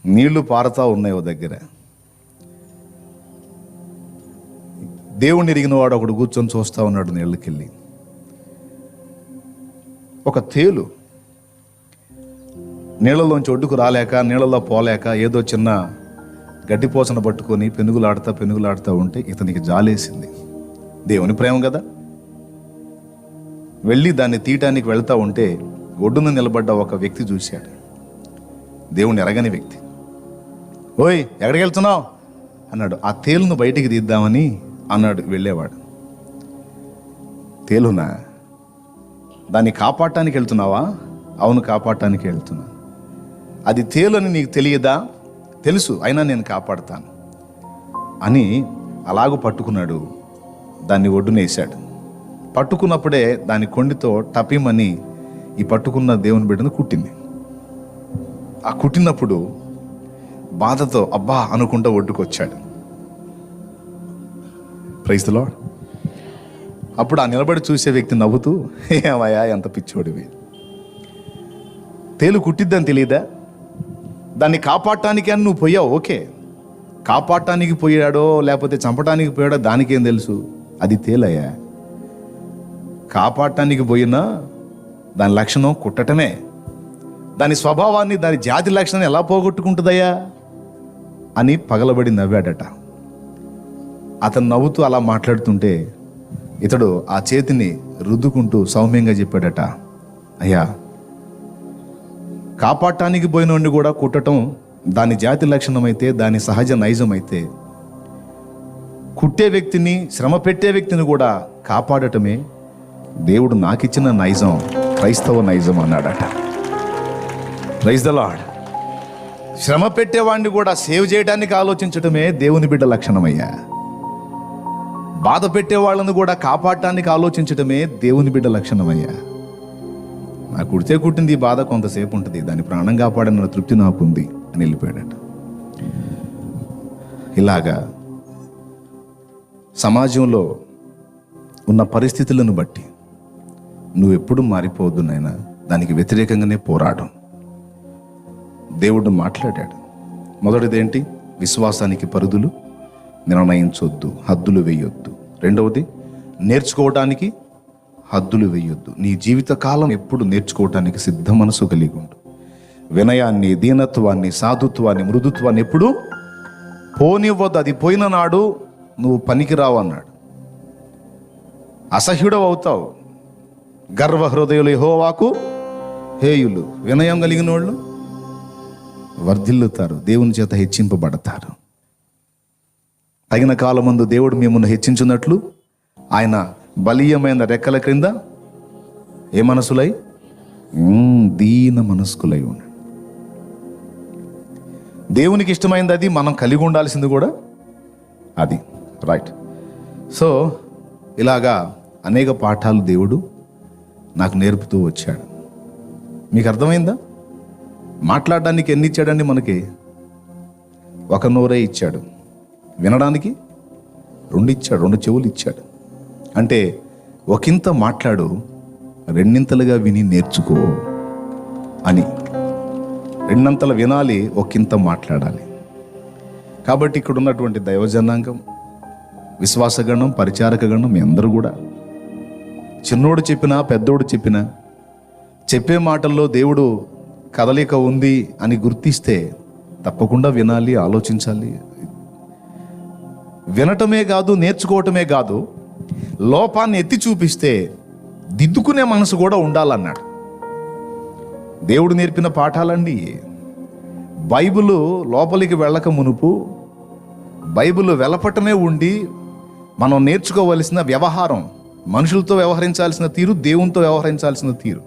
నీళ్లు పారుతా ఉన్నాయి ఓ దగ్గర. దేవుణ్ణి ఎరిగిన వాడు ఒకడు కూర్చొని చూస్తూ ఉన్నాడు నీళ్ళకెళ్ళి. ఒక తేలు నీళ్ళలోంచి ఒడ్డుకు రాలేక, నీళ్ళలో పోలేక ఏదో చిన్న గడ్డిపోసన పట్టుకొని పెనుగులాడుతూ ఉంటే ఇతనికి జాలేసింది. దేవుని ప్రేమ కదా. వెళ్ళి దాన్ని తీయటానికి వెళ్తూ ఉంటే ఒడ్డున నిలబడ్డ ఒక వ్యక్తి చూశాడు. దేవుని ఎరగని వ్యక్తి. ఓయ్, ఎక్కడికి వెళ్తున్నావు అన్నాడు. ఆ తేలును బయటికి తీద్దామని అన్నాడు వెళ్ళేవాడు. తేలునా? దాన్ని కాపాడటానికి వెళ్తున్నావా? అవును, కాపాడటానికి వెళ్తున్నా. అది తేలు అని నీకు తెలియదా? తెలుసు, అయినా నేను కాపాడుతాను అని అలాగూ పట్టుకున్నాడు. దాన్ని ఒడ్డునేసాడు. పట్టుకున్నప్పుడే దాని కొండితో టపిమని ఈ పట్టుకున్న దేవుని బిడ్డను కుట్టింది. ఆ కుట్టినప్పుడు బాధతో అబ్బా అనుకుంటూ ఒడ్డుకొచ్చాడు. Praise the lord. అప్పుడు ఆ నిలబడి చూసే వ్యక్తి నవ్వుతూ, ఏమయ్యా ఎంత పిచ్చోడివి, తేలు కుట్టిద్దని తెలియదా? దాన్ని కాపాడటానికి అని నువ్వు పోయావు, ఓకే. కాపాడటానికి పోయాడో లేకపోతే చంపటానికి పోయాడో దానికేం తెలుసు? అది తేలయ్యా. కాపాడటానికి పోయినా దాని లక్షణం కుట్టటమే. దాని స్వభావాన్ని, దాని జాతి లక్షణాన్ని ఎలా పోగొట్టుకుంటుందయ్యా అని పగలబడి నవ్వాడట. అతను నవ్వుతూ అలా మాట్లాడుతుంటే ఇతడు ఆ చేతిని రుద్దుకుంటూ సౌమ్యంగా చెప్పాడట, అయ్యా, కాపాడటానికి పోయినోడిని కూడా కుట్టడం దాని జాతి లక్షణం అయితే, దాని సహజ నైజం అయితే, కుట్టే వ్యక్తిని, శ్రమ పెట్టే వ్యక్తిని కూడా కాపాడటమే దేవుడు నాకిచ్చిన నైజం, క్రైస్తవ నైజం అన్నాడట. Praise the Lord. శ్రమ పెట్టేవాడిని కూడా సేవ్ చేయడానికి ఆలోచించటమే దేవుని బిడ్డ లక్షణమయ్యా. బాధ పెట్టే వాళ్ళను కూడా కాపాడటానికి ఆలోచించటమే దేవుని బిడ్డ లక్షణమయ్యా. నాకు కుడితే కుట్టింది, ఈ బాధ కొంతసేపు ఉంటుంది, దాని ప్రాణం కాపాడన్న తృప్తి నాకుంది అని వెళ్ళిపోయాడట. ఇలాగా సమాజంలో ఉన్న పరిస్థితులను బట్టి నువ్వెప్పుడు మారిపోవద్దు నాయనా, దానికి వ్యతిరేకంగానే పోరాడం. దేవుడు మాట్లాడాడు. మొదటిదేంటి? విశ్వాసానికి పరిధులు నిర్ణయించొద్దు, హద్దులు వేయొద్దు. రెండవది, నేర్చుకోవడానికి హద్దులు వేయొద్దు. నీ జీవితకాలం ఎప్పుడు నేర్చుకోవటానికి సిద్ధ మనసు కలిగి ఉండు. వినయాన్ని, దీనత్వాన్ని, సాధుత్వాన్ని, మృదుత్వాన్ని ఎప్పుడు పోనివ్వద్దు. అది పోయిన నాడు నువ్వు పనికిరావు అన్నాడు. అసహ్యుడవు అవుతావు. గర్వ హృదయులు యెహోవాకు హేయులు. వినయం కలిగిన వాళ్ళు వర్ధిల్లుతారు, దేవుని చేత హెచ్చింపబడతారు. తగిన కాలమందు దేవుడు మిమ్మల్ని హెచ్చించున్నట్లు ఆయన బలీయమైన రెక్కల క్రింద ఏ మనసులై? దీన మనస్కులై ఉన్నాడు. దేవునికి ఇష్టమైంది అది, మనం కలిగి ఉండాల్సింది కూడా అది. రైట్. సో ఇలాగా అనేక పాఠాలు దేవుడు నాకు నేర్పుతూ వచ్చాడు. మీకు అర్థమైందా? మాట్లాడడానికి ఎన్ని ఇచ్చాడండి మనకి? ఒక నోరే ఇచ్చాడు. వినడానికి 2 ఇచ్చాడు, 2 చెవులు ఇచ్చాడు. అంటే ఒకంత మాట్లాడు, రెండింతలుగా విని నేర్చుకో అని. 2 అంతలు వినాలి, ఒకంత మాట్లాడాలి. కాబట్టి ఇక్కడ ఉన్నటువంటి దైవజనాంగం, విశ్వాసగణం, పరిచారకగణం, మీ అందరూ కూడా చిన్నోడు చెప్పినా పెద్దోడు చెప్పినా చెప్పే మాటల్లో దేవుడు కదలిక ఉంది అని గుర్తిస్తే తప్పకుండా వినాలి, ఆలోచించాలి. వినటమే కాదు, నేర్చుకోవటమే కాదు, లోపాన్ని ఎత్తి చూపిస్తే దిద్దుకునే మనసు కూడా ఉండాలన్నాడు. దేవుడు నేర్పిన పాఠాలండి. బైబిలు లోపలికి వెళ్ళక మునుపు బైబిల్ వెలపటమే ఉండి మనం నేర్చుకోవలసిన వ్యవహారం, మనుషులతో వ్యవహరించాల్సిన తీరు, దేవునితో వ్యవహరించాల్సిన తీరు.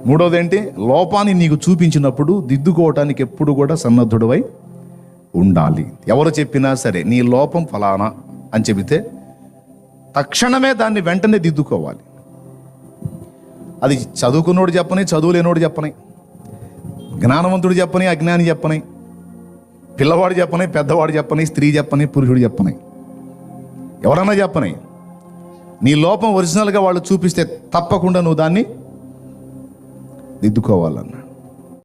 మూడోదేంటి? లోపాన్ని నీకు చూపించినప్పుడు దిద్దుకోవటానికి ఎప్పుడు కూడా సన్నద్ధుడవై ఉండాలి. ఎవరు చెప్పినా సరే నీ లోపం ఫలానా అని చెబితే తక్షణమే దాన్ని వెంటనే దిద్దుకోవాలి. అది చదువుకున్నోడు చెప్పని, చదువు లేనోడు చెప్పని, జ్ఞానవంతుడు చెప్పని, అజ్ఞాని చెప్పని, పిల్లవాడు చెప్పని, పెద్దవాడు చెప్పని, స్త్రీ చెప్పని, పురుషుడు చెప్పని, ఎవరన్నా చెప్పని, నీ లోపం ఒరిజినల్గా వాళ్ళు చూపిస్తే తప్పకుండా నువ్వు దాన్ని దిద్దుకోవాలన్నాడు.